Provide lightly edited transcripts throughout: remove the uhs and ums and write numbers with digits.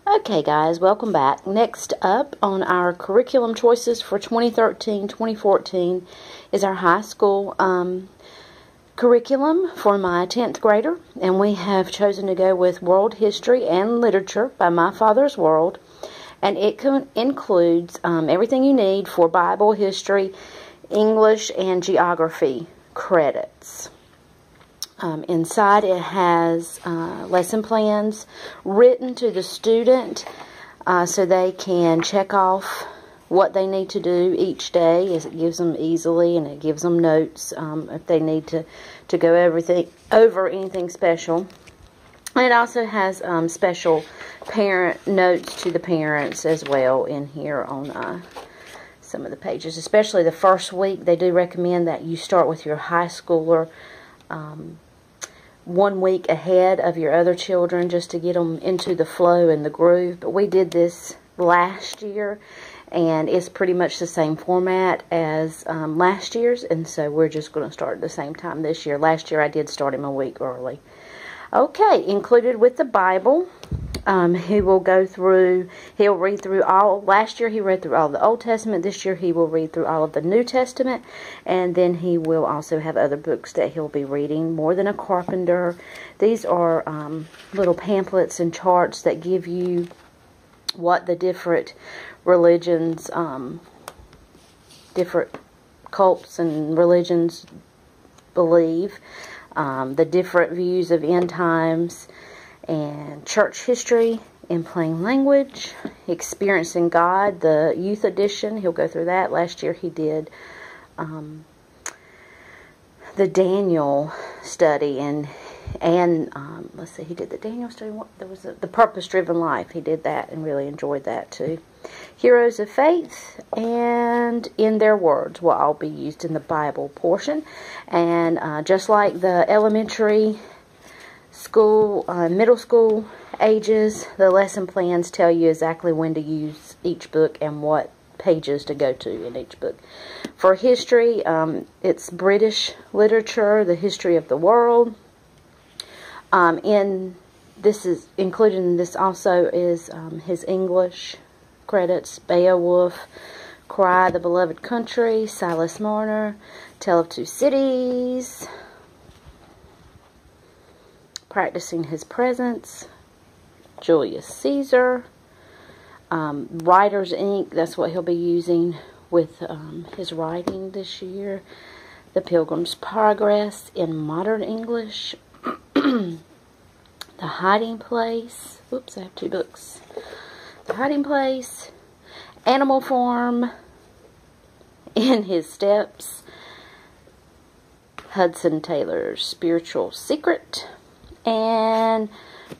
Okay guys, welcome back. Next up on our curriculum choices for 2013-2014 is our high school curriculum for my 10th grader, and we have chosen to go with World History and Literature by My Father's World, and it includes everything you need for Bible, history, English, and geography credits. Inside it has lesson plans written to the student so they can check off what they need to do each day, as it gives them easily, and it gives them notes if they need to go over anything special. And it also has special parent notes to the parents as well in here on some of the pages. Especially the first week, they do recommend that you start with your high schooler 1 week ahead of your other children, just to get them into the flow and the groove. But we did this last year, and it's pretty much the same format as last year's, and so we're just going to start at the same time this year. Last year I did start him a week early. Okay, included with the Bible, he'll read through all. Last year he read through all the Old Testament. This year he will read through all of the New Testament, and then he will also have other books that he'll be reading. More Than a Carpenter. These are little pamphlets and charts that give you what the different religions, different cults and religions believe. The different views of end times and church history in plain language. Experiencing God, the youth edition, he'll go through that. Last year he did the Daniel study, and let's see, he did the Daniel study. There was the Purpose Driven Life. He did that and really enjoyed that too. Heroes of Faith and In Their Words will all be used in the Bible portion. And just like the elementary school, middle school ages, the lesson plans tell you exactly when to use each book and what pages to go to in each book. For history, it's British literature, the history of the world. This is included in this also is his English credits: Beowulf, Cry, The Beloved Country, Silas Marner, Tale of Two Cities, Practicing His Presence, Julius Caesar, Writer's Ink, that's what he'll be using with his writing this year, The Pilgrim's Progress in Modern English, The Hiding Place, oops, I have two books, The Hiding Place, Animal Farm, In His Steps, Hudson Taylor's Spiritual Secret, and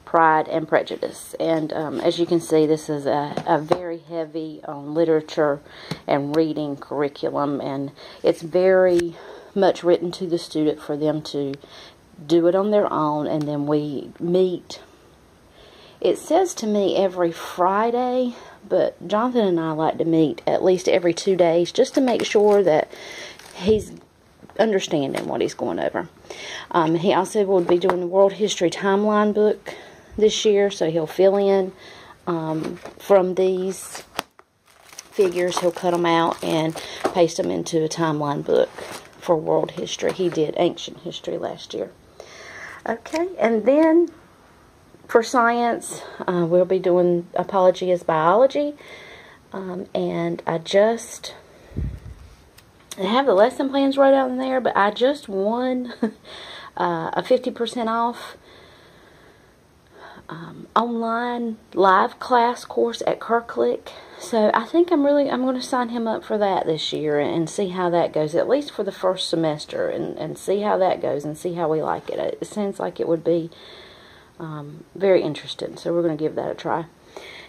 Pride and Prejudice. And as you can see, this is a very heavy literature and reading curriculum, and it's very much written to the student for them to do it on their own. And then we meet, it says to me every Friday, but Jonathan and I like to meet at least every 2 days, just to make sure that he's understanding what he's going over. He also will be doing the World History Timeline book this year, so he'll fill in from these figures. He'll cut them out and paste them into a timeline book for world history. He did ancient history last year. Okay, and then for science, we'll be doing Apology as Biology, and I have the lesson plans right out in there, but I just won a 50% off online live class course at Kirklick. So I think I'm going to sign him up for that this year and see how that goes, at least for the first semester, and see how that goes and see how we like it. It seems like it would be very interesting, so we're going to give that a try.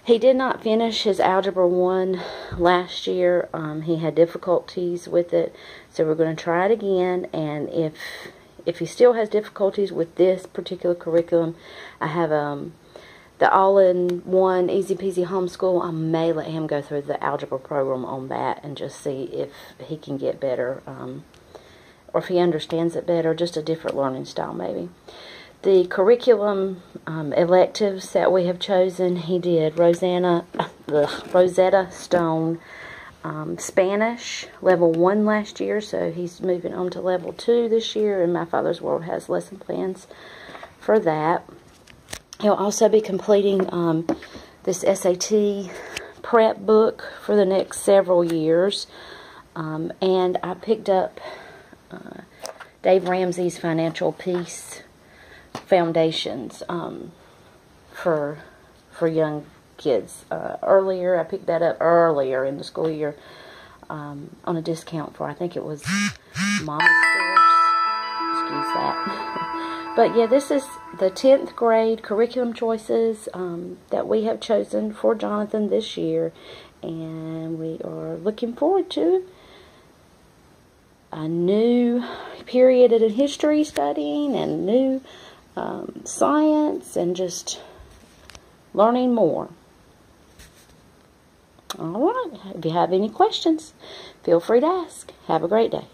He did not finish his Algebra 1 last year. He had difficulties with it, so we're going to try it again. And if he still has difficulties with this particular curriculum, I have the all-in-one Easy Peasy Homeschool. I may let him go through the algebra program on that and just see if he can get better, or if he understands it better, just a different learning style maybe. the curriculum electives that we have chosen, he did Rosetta Stone Spanish, level 1 last year, so he's moving on to level 2 this year, and My Father's World has lesson plans for that. He'll also be completing this SAT prep book for the next several years, and I picked up Dave Ramsey's Financial Peace Foundations for young kids. Earlier, I picked that up earlier in the school year on a discount for, I think it was Mama's Source. Excuse that. But yeah, this is the 10th grade curriculum choices that we have chosen for Jonathan this year, and we are looking forward to a new period in history studying and new science and just learning more. Alright, if you have any questions, feel free to ask. Have a great day.